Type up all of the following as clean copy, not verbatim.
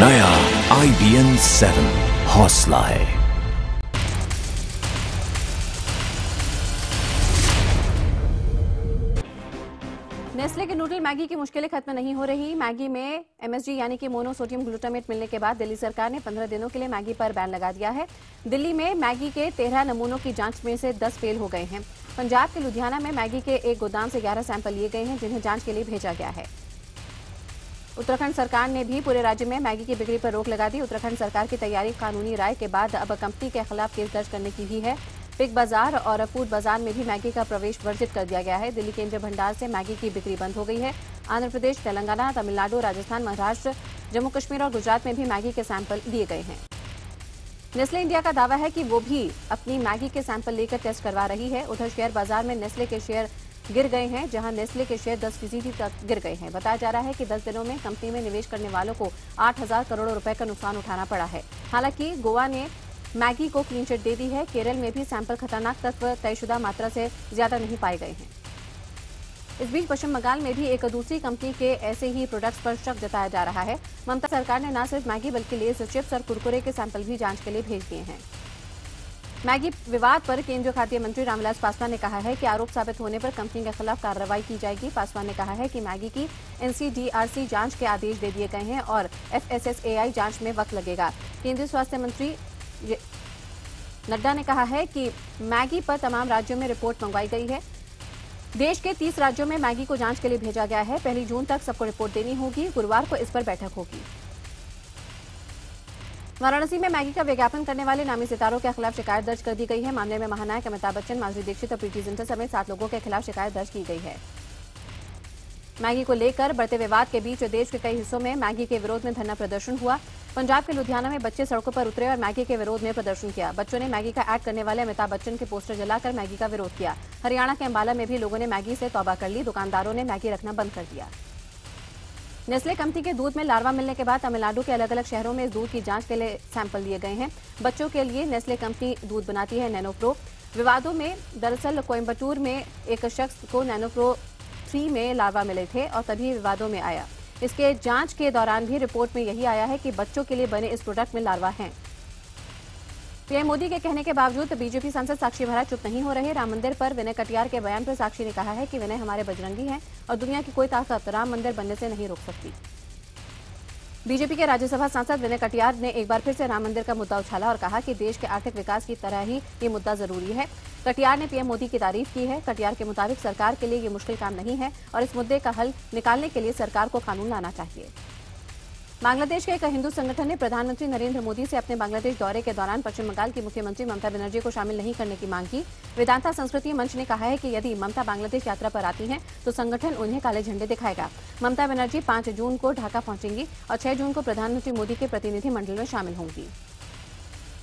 नया IBN 7 हौसला है। नेस्ले के नूडल मैगी की मुश्किलें खत्म नहीं हो रही। मैगी में MSG यानी कि मोनोसोडियम ग्लूटामेट मिलने के बाद दिल्ली सरकार ने 15 दिनों के लिए मैगी पर बैन लगा दिया है। दिल्ली में मैगी के 13 नमूनों की जांच में से 10 फेल हो गए हैं। पंजाब के लुधियाना में मैगी के एक गोदाम से 11 सैंपल लिए गए हैं, जिन्हें जांच के लिए भेजा गया है। उत्तराखंड सरकार ने भी पूरे राज्य में मैगी की बिक्री पर रोक लगा दी। उत्तराखंड सरकार की तैयारी कानूनी राय के बाद अब कंपनी के खिलाफ केस दर्ज करने की भी है। पिग बाजार और फूड बाजार में भी मैगी का प्रवेश वर्जित कर दिया गया है। दिल्ली केंद्रीय भंडार से मैगी की बिक्री बंद हो गई है। आंध्र प्रदेश, तेलंगाना, तमिलनाडु, राजस्थान, महाराष्ट्र, जम्मू कश्मीर और गुजरात में भी मैगी के सैंपल लिए गए हैं। नेस्ले इंडिया का दावा है कि वो भी अपनी मैगी के सैंपल लेकर टेस्ट करवा रही है। उधर शेयर बाजार में नेस्ले के शेयर गिर गए हैं, जहां नेस्ले के शेयर 10% तक गिर गए हैं। बताया जा रहा है कि 10 दिनों में कंपनी में निवेश करने वालों को 8,000 करोड़ रुपए का नुकसान उठाना पड़ा है। हालांकि गोवा ने मैगी को क्लीन चिट दे दी है। केरल में भी सैंपल खतरनाक तत्व तयशुदा मात्रा से ज्यादा नहीं पाए गए हैं। इस बीच पश्चिम बंगाल में भी एक दूसरी कंपनी के ऐसे ही प्रोडक्ट्स पर शक जताया जा रहा है। ममता सरकार ने न सिर्फ मैगी बल्कि लेस, चिप्स और कुरकुरे के सैंपल भी जांच के लिए भेज दिए हैं। मैगी विवाद पर केंद्रीय खाद्य मंत्री रामविलास पासवान ने कहा है कि आरोप साबित होने पर कंपनी के खिलाफ कार्रवाई की जाएगी। पासवान ने कहा है कि मैगी की NCDRC जांच के आदेश दे दिए गए हैं और FSSAI जांच में वक्त लगेगा। केंद्रीय स्वास्थ्य मंत्री नड्डा ने कहा है कि मैगी पर तमाम राज्यों में रिपोर्ट मंगवाई गई है। देश के 30 राज्यों में मैगी को जांच के लिए भेजा गया है। 1 जून तक सबको रिपोर्ट देनी होगी। गुरुवार को इस पर बैठक होगी। वाराणसी में मैगी का विज्ञापन करने वाले नामी सितारों के खिलाफ शिकायत दर्ज कर दी गई है। मामले में महानायक अमिताभ बच्चन, माधुरी दीक्षित और प्रीति जिंटा समेत 7 लोगों के खिलाफ शिकायत दर्ज की गई है। मैगी को लेकर बढ़ते विवाद के बीच देश के कई हिस्सों में मैगी के विरोध में धरना प्रदर्शन हुआ। पंजाब के लुधियाना में बच्चे सड़कों पर उतरे और मैगी के विरोध में प्रदर्शन किया। बच्चों ने मैगी का ऐड करने वाले अमिताभ बच्चन के पोस्टर जलाकर मैगी का विरोध किया। हरियाणा के अंबाला में भी लोगों ने मैगी से तौबा कर ली। दुकानदारों ने मैगी रखना बंद कर दिया। नेस्ले कंपनी के दूध में लार्वा मिलने के बाद तमिलनाडु के अलग अलग शहरों में इस दूध की जांच के लिए सैंपल लिए गए हैं। बच्चों के लिए नेस्ले कंपनी दूध बनाती है नैनोप्रो। विवादों में दरअसल कोयम्बटूर में एक शख्स को नैनोप्रो 3 में लार्वा मिले थे और तभी विवादों में आया। इसके जांच के दौरान भी रिपोर्ट में यही आया है कि बच्चों के लिए बने इस प्रोडक्ट में लार्वा हैं। पीएम मोदी के कहने के बावजूद बीजेपी सांसद साक्षी भरा चुप नहीं हो रहे। राम मंदिर पर विनय कटियार के बयान पर साक्षी ने कहा है कि विनय हमारे बजरंगी हैं और दुनिया की कोई ताकत राम मंदिर बनने से नहीं रोक सकती। बीजेपी के राज्यसभा सांसद विनय कटियार ने एक बार फिर से राम मंदिर का मुद्दा उछाला और कहा कि देश के आर्थिक विकास की तरह ही ये मुद्दा जरूरी है। कटियार ने पीएम मोदी की तारीफ की है। कटियार के मुताबिक सरकार के लिए ये मुश्किल काम नहीं है और इस मुद्दे का हल निकालने के लिए सरकार को कानून लाना चाहिए। बांग्लादेश के एक हिंदू संगठन ने प्रधानमंत्री नरेंद्र मोदी से अपने बांग्लादेश दौरे के दौरान पश्चिम बंगाल की मुख्यमंत्री ममता बनर्जी को शामिल नहीं करने की मांग की। वेदांता संस्कृति मंच ने कहा है कि यदि ममता बांग्लादेश यात्रा पर आती हैं तो संगठन उन्हें काले झंडे दिखाएगा। ममता बनर्जी 5 जून को ढाका पहुंचेंगी और 6 जून को प्रधानमंत्री मोदी के प्रतिनिधि मंडल में शामिल होंगी।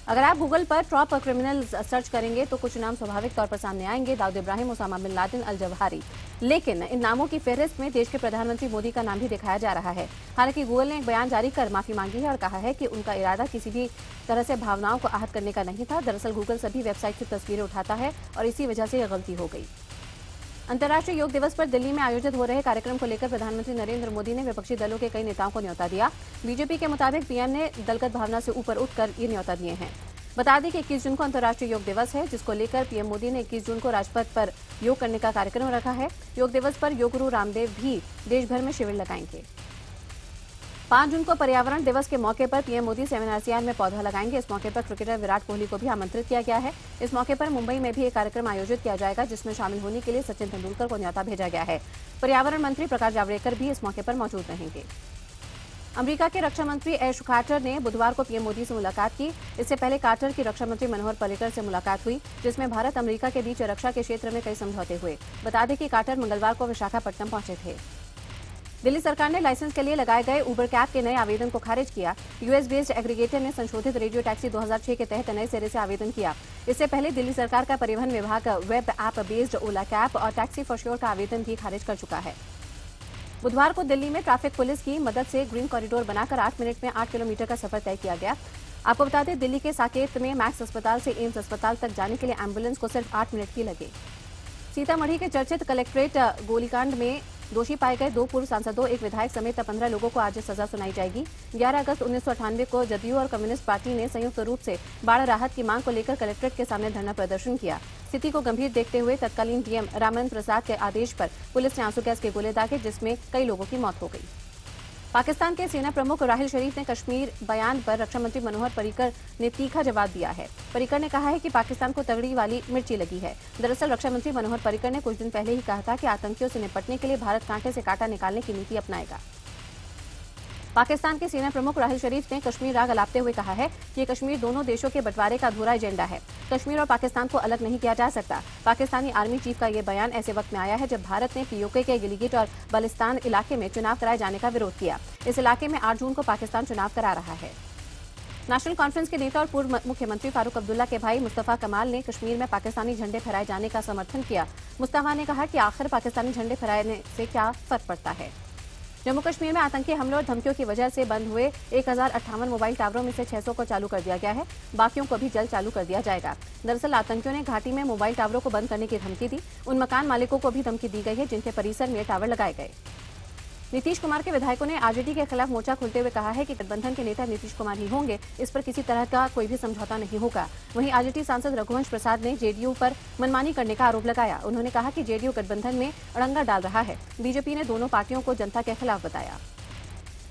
अगर आप गूगल पर टॉप क्रिमिनल्स सर्च करेंगे तो कुछ नाम स्वाभाविक तौर पर सामने आएंगे। Dawood Ibrahim, Osama bin Laden, al Zawahiri. लेकिन इन नामों की फहरिस्त में देश के प्रधानमंत्री मोदी का नाम भी दिखाया जा रहा है। हालांकि गूगल ने एक बयान जारी कर माफी मांगी है और कहा है कि उनका इरादा किसी भी तरह से भावनाओं को आहत करने का नहीं था। दरअसल गूगल सभी वेबसाइट से तस्वीरें उठाता है और इसी वजह से यह गलती हो गई। अंतर्राष्ट्रीय योग दिवस पर दिल्ली में आयोजित हो रहे कार्यक्रम को लेकर प्रधानमंत्री नरेंद्र मोदी ने विपक्षी दलों के कई नेताओं को न्योता दिया। बीजेपी के मुताबिक पीएम ने दलगत भावना से ऊपर उठकर ये न्योता दिए हैं। बता दें कि 21 जून को अंतर्राष्ट्रीय योग दिवस है, जिसको लेकर पीएम मोदी ने 21 जून को राजपथ पर योग करने का कार्यक्रम रखा है। योग दिवस पर योग गुरु रामदेव भी देश भर में शिविर लगाएंगे। 5 जून को पर्यावरण दिवस के मौके पर पीएम मोदी 7 में पौधा लगाएंगे। इस मौके पर क्रिकेटर विराट कोहली को भी आमंत्रित किया गया है। इस मौके पर मुंबई में भी एक कार्यक्रम आयोजित किया जाएगा, जिसमें शामिल होने के लिए सचिन तेंदुलकर को न्योता भेजा गया है। पर्यावरण मंत्री प्रकाश जावड़ेकर भी इस मौके पर मौजूद रहेंगे। अमेरिका के रक्षा मंत्री ऐश कार्टर ने बुधवार को पीएम मोदी से मुलाकात की। इससे पहले कार्टर की रक्षा मंत्री मनोहर पर्रिकर से मुलाकात हुई, जिसमें भारत अमेरिका के बीच रक्षा के क्षेत्र में कई समझौते हुए। बता दें कि कार्टर मंगलवार को विशाखापट्टनम पहुंचे थे। दिल्ली सरकार ने लाइसेंस के लिए लगाए गए उबर कैब के नए आवेदन को खारिज किया। यूएस बेस्ड एग्रीगेटर ने संशोधित रेडियो टैक्सी 2006 के तहत नए सिरे से आवेदन किया। इससे पहले दिल्ली सरकार का परिवहन विभाग वेब ऐप बेस्ड ओला कैब और टैक्सी फॉर श्योर का आवेदन भी खारिज कर चुका है। बुधवार को दिल्ली में ट्रैफिक पुलिस की मदद से ग्रीन कॉरिडोर बनाकर 8 मिनट में 8 किलोमीटर का सफर तय किया गया। आपको बता दें, दिल्ली के साकेत में मैक्स अस्पताल से एम्स अस्पताल तक जाने के लिए एम्बुलेंस को सिर्फ 8 मिनट ही लगे। सीतामढ़ी के चर्चित कलेक्ट्रेट गोलीकांड में दोषी पाए गए 2 पूर्व सांसदों, एक विधायक समेत 15 लोगों को आज सजा सुनाई जाएगी। 11 अगस्त 1998 को जदयू और कम्युनिस्ट पार्टी ने संयुक्त रूप से बाढ़ राहत की मांग को लेकर कलेक्ट्रेट के सामने धरना प्रदर्शन किया। स्थिति को गंभीर देखते हुए तत्कालीन डीएम रामानंद प्रसाद के आदेश पर पुलिस ने आंसू गैस के गोले दागे, जिसमें कई लोगों की मौत हो गई। पाकिस्तान के सेना प्रमुख राहिल शरीफ ने कश्मीर बयान पर रक्षा मंत्री मनोहर पर्रिकर ने तीखा जवाब दिया है। पर्रिकर ने कहा है कि पाकिस्तान को तगड़ी वाली मिर्ची लगी है। दरअसल रक्षा मंत्री मनोहर पर्रिकर ने कुछ दिन पहले ही कहा था कि आतंकियों से निपटने के लिए भारत कांटे से कांटा निकालने की नीति अपनाएगा। पाकिस्तान के सेना प्रमुख राहिल शरीफ ने कश्मीर राग अलापते हुए कहा है कि कश्मीर दोनों देशों के बंटवारे का अधूरा एजेंडा है। कश्मीर और पाकिस्तान को अलग नहीं किया जा सकता। पाकिस्तानी आर्मी चीफ का ये बयान ऐसे वक्त में आया है जब भारत ने पीओके के गिलगिट और बल्तिस्तान इलाके में चुनाव कराए जाने का विरोध किया। इस इलाके में 8 जून को पाकिस्तान चुनाव करा रहा है। नेशनल कॉन्फ्रेंस के नेता और पूर्व मुख्यमंत्री फारूक अब्दुल्ला के भाई मुस्तफा कमाल ने कश्मीर में पाकिस्तानी झंडे फहराए जाने का समर्थन किया। मुस्तफा ने कहा कि आखिर पाकिस्तानी झंडे फहराने से क्या फर्क पड़ता है। जम्मू कश्मीर में आतंकी हमलों और धमकियों की वजह से बंद हुए 1058 मोबाइल टावरों में से 600 को चालू कर दिया गया है। बाकियों को भी जल्द चालू कर दिया जाएगा। दरअसल आतंकियों ने घाटी में मोबाइल टावरों को बंद करने की धमकी दी। उन मकान मालिकों को भी धमकी दी गई है जिनके परिसर में टावर लगाए गए। नीतीश कुमार के विधायकों ने आरजेडी के खिलाफ मोर्चा खोलते हुए कहा है कि गठबंधन के नेता नीतीश कुमार ही होंगे, इस पर किसी तरह का कोई भी समझौता नहीं होगा। वहीं आरजेडी सांसद रघुवंश प्रसाद ने जेडीयू पर मनमानी करने का आरोप लगाया। उन्होंने कहा कि जेडीयू गठबंधन में अड़ंगा डाल रहा है। बीजेपी ने दोनों पार्टियों को जनता के खिलाफ बताया।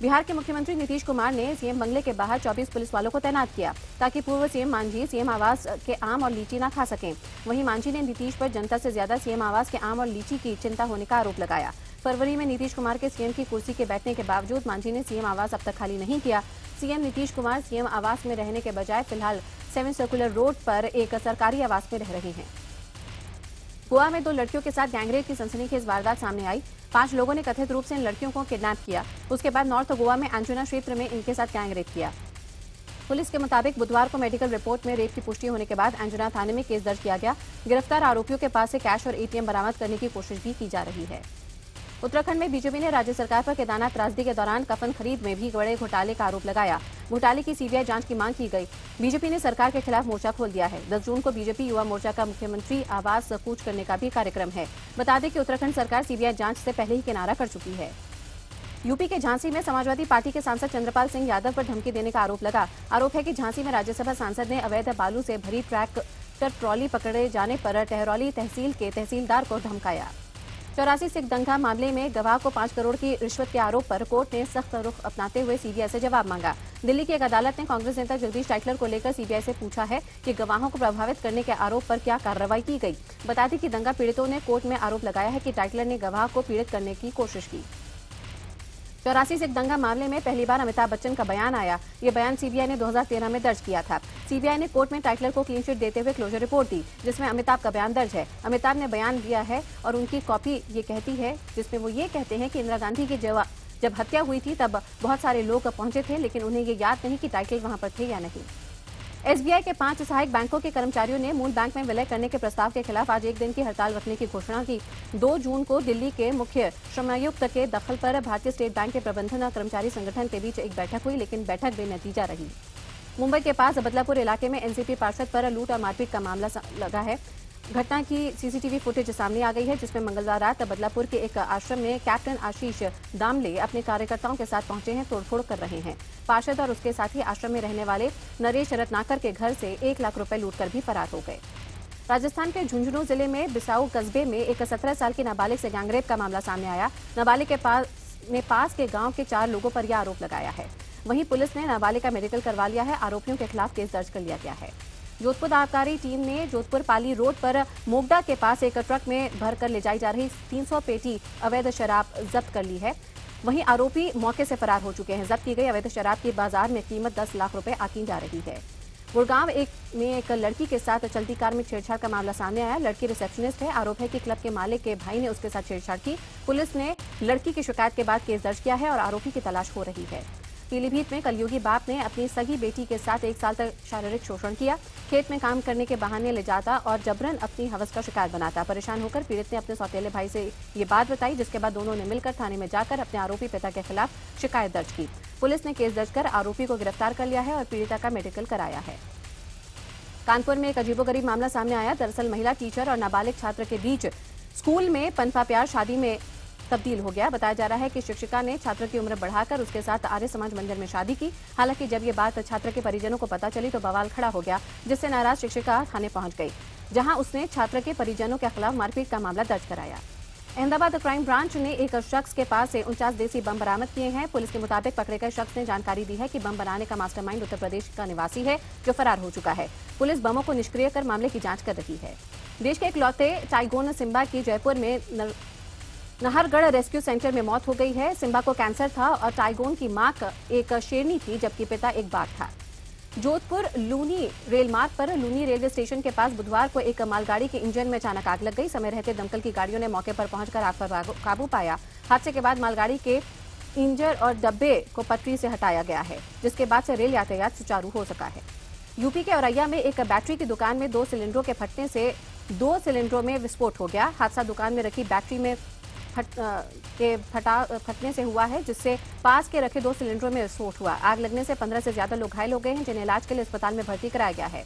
बिहार के मुख्यमंत्री नीतीश कुमार ने सीएम बंगले के बाहर 24 पुलिस वालों को तैनात किया ताकि पूर्व सीएम मांझी सीएम आवास के आम और लीची न खा सकें। वहीं मांझी ने नीतीश पर जनता से ज्यादा सीएम आवास के आम और लीची की चिंता होने का आरोप लगाया। फरवरी में नीतीश कुमार के सीएम की कुर्सी के बैठने के बावजूद मांझी ने सीएम आवास अब तक खाली नहीं किया। सीएम नीतीश कुमार सीएम आवास में रहने के बजाय फिलहाल 7 सर्कुलर रोड पर एक सरकारी आवास में रह रहे हैं। गोवा में 2 लड़कियों के साथ गैंगरेप की सनसनीखेज वारदात सामने आई। 5 लोगों ने कथित रूप से इन लड़कियों को किडनैप किया। उसके बाद नॉर्थ गोवा में एंजुना क्षेत्र में इनके साथ गैंगरेप किया। पुलिस के मुताबिक बुधवार को मेडिकल रिपोर्ट में रेप की पुष्टि होने के बाद एंजुना थाने में केस दर्ज किया गया। गिरफ्तार आरोपियों के पास से कैश और एटीएम बरामद करने की कोशिश भी की जा रही है। उत्तराखंड में बीजेपी ने राज्य सरकार पर केदारनाथ त्रासदी के दौरान कफन खरीद में भी बड़े घोटाले का आरोप लगाया। घोटाले की सीबीआई जांच की मांग की गई। बीजेपी ने सरकार के खिलाफ मोर्चा खोल दिया है। 10 जून को बीजेपी युवा मोर्चा का मुख्यमंत्री आवास कूच करने का भी कार्यक्रम है। बता दें कि उत्तराखंड सरकार सीबीआई जांच से पहले ही किनारा कर चुकी है। यूपी के झांसी में समाजवादी पार्टी के सांसद चंद्रपाल सिंह यादव पर धमकी देने का आरोप लगा। आरोप है कि झांसी में राज्यसभा सांसद ने अवैध बालू से भरी ट्रैक्टर ट्रॉली पकड़े जाने पर टहरौली तहसील के तहसीलदार को धमकाया। 84 सिख दंगा मामले में गवाह को 5 करोड़ की रिश्वत के आरोप पर कोर्ट ने सख्त रुख अपनाते हुए सीबीआई से जवाब मांगा। दिल्ली की एक अदालत ने कांग्रेस नेता जगदीश टाइटलर को लेकर सीबीआई से पूछा है कि गवाहों को प्रभावित करने के आरोप पर क्या कार्रवाई की गई। बता दें कि दंगा पीड़ितों ने कोर्ट में आरोप लगाया है कि टाइटलर ने गवाह को पीड़ित करने की कोशिश की। 84 सिख दंगा मामले में पहली बार अमिताभ बच्चन का बयान आया। ये बयान सीबीआई ने 2013 में दर्ज किया था। सीबीआई ने कोर्ट में टाइटलर को क्लीन चिट देते हुए क्लोजर रिपोर्ट दी, जिसमें अमिताभ का बयान दर्ज है। अमिताभ ने बयान दिया है और उनकी कॉपी ये कहती है, जिसमें वो ये कहते हैं कि इंदिरा गांधी की जब हत्या हुई थी तब बहुत सारे लोग पहुंचे थे, लेकिन उन्हें ये याद नहीं कि टाइटलर वहां पर थे या नहीं। एसबीआई के 5 सहायक बैंकों के कर्मचारियों ने मूल बैंक में विलय करने के प्रस्ताव के खिलाफ आज 1 दिन की हड़ताल रखने की घोषणा की। 2 जून को दिल्ली के मुख्य श्रमायुक्त के दखल पर भारतीय स्टेट बैंक के प्रबंधन और कर्मचारी संगठन के बीच एक बैठक हुई, लेकिन बैठक बेनतीजा रही। मुंबई के पास बदलापुर इलाके में एनसीपी पार्षद पर लूट और मारपीट का मामला लगा है। घटना की सीसीटीवी फुटेज सामने आ गई है, जिसमें मंगलवार रात बदलापुर के एक आश्रम में कैप्टन आशीष दामले अपने कार्यकर्ताओं के साथ पहुंचे हैं, तोड़फोड़ कर रहे हैं। पार्षद और उसके साथी आश्रम में रहने वाले नरेश रत्नाकर के घर से 1 लाख रुपए लूटकर भी फरार हो गए। राजस्थान के झुंझुनू जिले में बिसाऊ कस्बे में एक 17 साल की नाबालिग से गैंगरेप का मामला सामने आया। नाबालिग के पास के गांव के 4 लोगों पर यह आरोप लगाया है। वहीं पुलिस ने नाबालिग का मेडिकल करवा लिया है। आरोपियों के खिलाफ केस दर्ज कर लिया गया है। जोधपुर आबकारी टीम ने जोधपुर पाली रोड पर मोगडा के पास एक ट्रक में भरकर ले जाई जा रही 300 पेटी अवैध शराब जब्त कर ली है। वहीं आरोपी मौके से फरार हो चुके हैं। जब्त की गई अवैध शराब की बाजार में कीमत 10 लाख रुपए आंकी जा रही है। गुड़गांव में एक लड़की के साथ चलती कार में छेड़छाड़ का मामला सामने आया। लड़की रिसेप्शनिस्ट है। आरोप है कि क्लब के मालिक के भाई ने उसके साथ छेड़छाड़ की। पुलिस ने लड़की की शिकायत के बाद केस दर्ज किया है और आरोपी की तलाश हो रही है। पीलीभीत में कलयुगी बाप ने अपनी सगी बेटी के साथ 1 साल तक शारीरिक शोषण किया। खेत में काम करने के बहाने ले जाता और जबरन अपनी हवस का शिकार बनाता। परेशान होकर पीड़ित ने अपने सौतेले भाई से ये बात बताई, जिसके बाद दोनों ने मिलकर थाने में जाकर अपने आरोपी पिता के खिलाफ शिकायत दर्ज की। पुलिस ने केस दर्ज कर आरोपी को गिरफ्तार कर लिया है और पीड़िता का मेडिकल कराया है। कानपुर में एक अजीबोगरीब मामला सामने आया। दरअसल महिला टीचर और नाबालिग छात्र के बीच स्कूल में पनपा प्यार, शादी में तब्दील हो गया। बताया जा रहा है कि शिक्षिका ने छात्र की उम्र बढ़ाकर उसके साथ आर्य समाज मंदिर में शादी की। हालांकि जब ये बात छात्र के परिजनों को पता चली तो बवाल खड़ा हो गया, जिससे नाराज शिक्षिका थाने पहुंच गई, जहां उसने छात्र के परिजनों के खिलाफ मारपीट का मामला दर्ज कराया। अहमदाबाद क्राइम ब्रांच ने एक शख्स के पास से 49 देसी बम बरामद किए हैं। पुलिस के मुताबिक पकड़े गए शख्स ने जानकारी दी है कि बम बनाने का मास्टरमाइंड उत्तर प्रदेश का निवासी है, जो फरार हो चुका है। पुलिस बमों को निष्क्रिय कर मामले की जांच कर रही है। देश के इकलौते टाइगोन सिम्बा की जयपुर में नाहरगढ़ रेस्क्यू सेंटर में मौत हो गई है। सिम्बा को कैंसर था और टाइगोन की मां एक शेरनी थी, जबकि पिता एक बाघ था। जोधपुर लूनी रेल मार्ग पर लूनी रेलवे स्टेशन के पास बुधवार को एक मालगाड़ी के इंजन में अचानक आग लग गई। समय रहते दमकल की गाड़ियों ने मौके पर पहुंचकर आग पर काबू पाया। हादसे के बाद मालगाड़ी के इंजन और डब्बे को पटरी से हटाया गया है, जिसके बाद से रेल यातायात सुचारू हो सका है। यूपी के औरैया में एक बैटरी की दुकान में 2 सिलेंडरों के फटने से 2 सिलेंडरों में विस्फोट हो गया। हादसा दुकान में रखी बैटरी में फटने से हुआ है, जिससे पास के रखे 2 सिलेंडरों में विस्फोट हुआ। आग लगने से 15 से ज्यादा लोग घायल हो गए हैं, जिन्हें इलाज के लिए अस्पताल में भर्ती कराया गया है।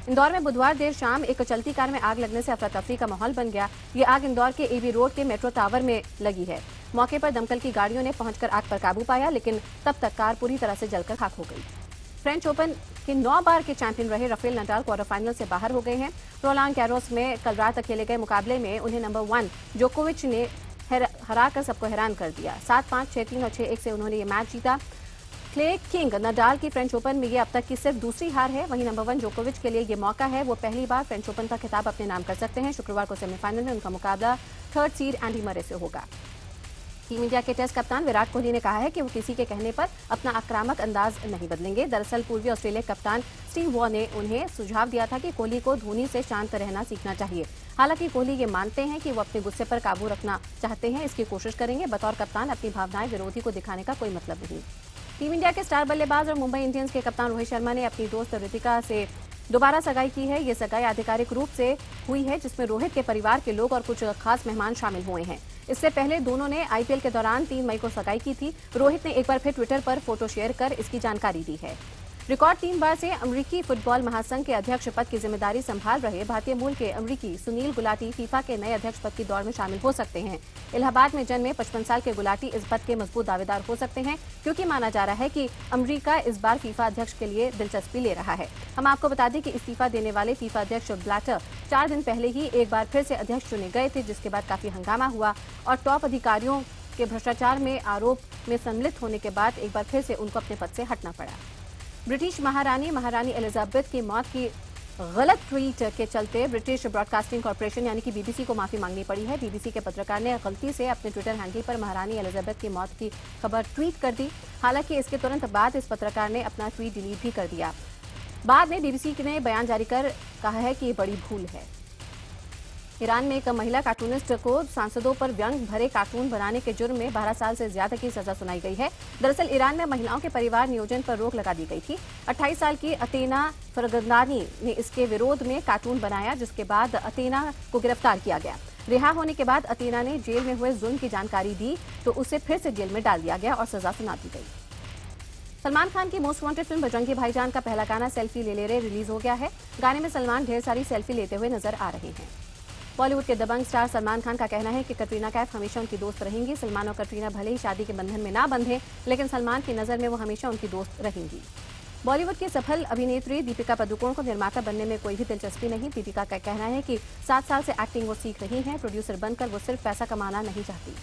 इंदौर में बुधवार देर शाम एक चलती कार में आग लगने से अफरा तफरी का माहौल बन गया। ये आग इंदौर के एबी रोड के मेट्रो टावर में लगी है। मौके पर दमकल की गाड़ियों ने पहुंचकर आग पर काबू पाया, लेकिन तब तक कार पूरी तरह से जलकर खाक हो गई। फ्रेंच ओपन के 9 बार के चैंपियन रहे राफेल नडाल क्वार्टर फाइनल से बाहर हो गए हैं। रोलांड गैरोस में कल रात खेले गए मुकाबले में उन्हें नंबर 1 जोकोविच ने हराकर सबको हैरान कर दिया। 7-5, 6-3 और 6-1 से उन्होंने ये मैच जीता। क्ले किंग नडाल की फ्रेंच ओपन में ये अब तक की सिर्फ दूसरी हार है। वहीं नंबर 1 जोकोविच के लिए ये मौका है, वो पहली बार फ्रेंच ओपन का खिताब अपने नाम कर सकते हैं। शुक्रवार को सेमीफाइनल में उनका मुकाबला 3rd सीड एंडी मरे से होगा। टीम इंडिया के टेस्ट कप्तान विराट कोहली ने कहा है कि वो किसी के कहने पर अपना आक्रामक अंदाज नहीं बदलेंगे। दरअसल पूर्वी ऑस्ट्रेलिया कप्तान स्टीव वॉ ने उन्हें सुझाव दिया था कि कोहली को धोनी से शांत रहना सीखना चाहिए। हालांकि कोहली ये मानते हैं कि वो अपने गुस्से पर काबू रखना चाहते हैं, इसकी कोशिश करेंगे। बतौर कप्तान अपनी भावनाएं विरोधी को दिखाने का कोई मतलब नहीं। टीम इंडिया के स्टार बल्लेबाज और मुंबई इंडियंस के कप्तान रोहित शर्मा ने अपनी दोस्त ऋतिका से दोबारा सगाई की है। ये सगाई आधिकारिक रूप से हुई है, जिसमें रोहित के परिवार के लोग और कुछ खास मेहमान शामिल हुए हैं। इससे पहले दोनों ने आईपीएल के दौरान 3 मई को सगाई की थी। रोहित ने एक बार फिर ट्विटर पर फोटो शेयर कर इसकी जानकारी दी है। रिकॉर्ड 3 बार से अमेरिकी फुटबॉल महासंघ के अध्यक्ष पद की जिम्मेदारी संभाल रहे भारतीय मूल के अमेरिकी सुनील गुलाटी फीफा के नए अध्यक्ष पद की दौड़ में शामिल हो सकते हैं। इलाहाबाद में जन्मे 55 साल के गुलाटी इस पद के मजबूत दावेदार हो सकते हैं, क्योंकि माना जा रहा है कि अमेरिका इस बार फीफा अध्यक्ष के लिए दिलचस्पी ले रहा है। हम आपको बता दें कि इस्तीफा देने वाले फीफा अध्यक्ष ब्लैटर 4 दिन पहले ही एक बार फिर से अध्यक्ष चुने गए थे, जिसके बाद काफी हंगामा हुआ और टॉप अधिकारियों के भ्रष्टाचार में आरोप में सम्मिलित होने के बाद एक बार फिर से उनको अपने पद से हटना पड़ा। ब्रिटिश महारानी एलिजाबेथ की मौत की गलत ट्वीट के चलते ब्रिटिश ब्रॉडकास्टिंग कॉर्पोरेशन यानी कि बीबीसी को माफी मांगनी पड़ी है। बीबीसी के पत्रकार ने गलती से अपने ट्विटर हैंडल पर महारानी एलिजाबेथ की मौत की खबर ट्वीट कर दी। हालांकि इसके तुरंत बाद इस पत्रकार ने अपना ट्वीट डिलीट भी कर दिया। बाद में बीबीसी ने बयान जारी कर कहा है कि ये बड़ी भूल है। ईरान में एक महिला कार्टूनिस्ट को सांसदों पर व्यंग भरे कार्टून बनाने के जुर्म में 12 साल से ज्यादा की सजा सुनाई गई है। दरअसल ईरान में महिलाओं के परिवार नियोजन पर रोक लगा दी गई थी। 28 साल की अतेना फरगंदानी ने इसके विरोध में कार्टून बनाया, जिसके बाद अतेना को गिरफ्तार किया गया। रिहा होने के बाद अतेना ने जेल में हुए जुल्म की जानकारी दी तो उसे फिर से जेल में डाल दिया गया और सजा सुना दी गई। सलमान खान की मोस्ट वांटेड फिल्म बजरंगी भाईजान का पहला गाना सेल्फी ले रे रिलीज हो गया है। गाने में सलमान ढेर सारी सेल्फी लेते हुए नजर आ रहे हैं। बॉलीवुड के दबंग स्टार सलमान खान का कहना है कि कटरीना कैफ हमेशा उनकी दोस्त रहेंगी। सलमान और कटरीना भले ही शादी के बंधन में ना बंधे, लेकिन सलमान की नजर में वो हमेशा उनकी दोस्त रहेंगी। बॉलीवुड की सफल अभिनेत्री दीपिका पादुकोण को निर्माता बनने में कोई भी दिलचस्पी नहीं। दीपिका का कहना है कि 7 साल से एक्टिंग वो सीख रही हैं। प्रोड्यूसर बनकर वो सिर्फ पैसा कमाना नहीं चाहती।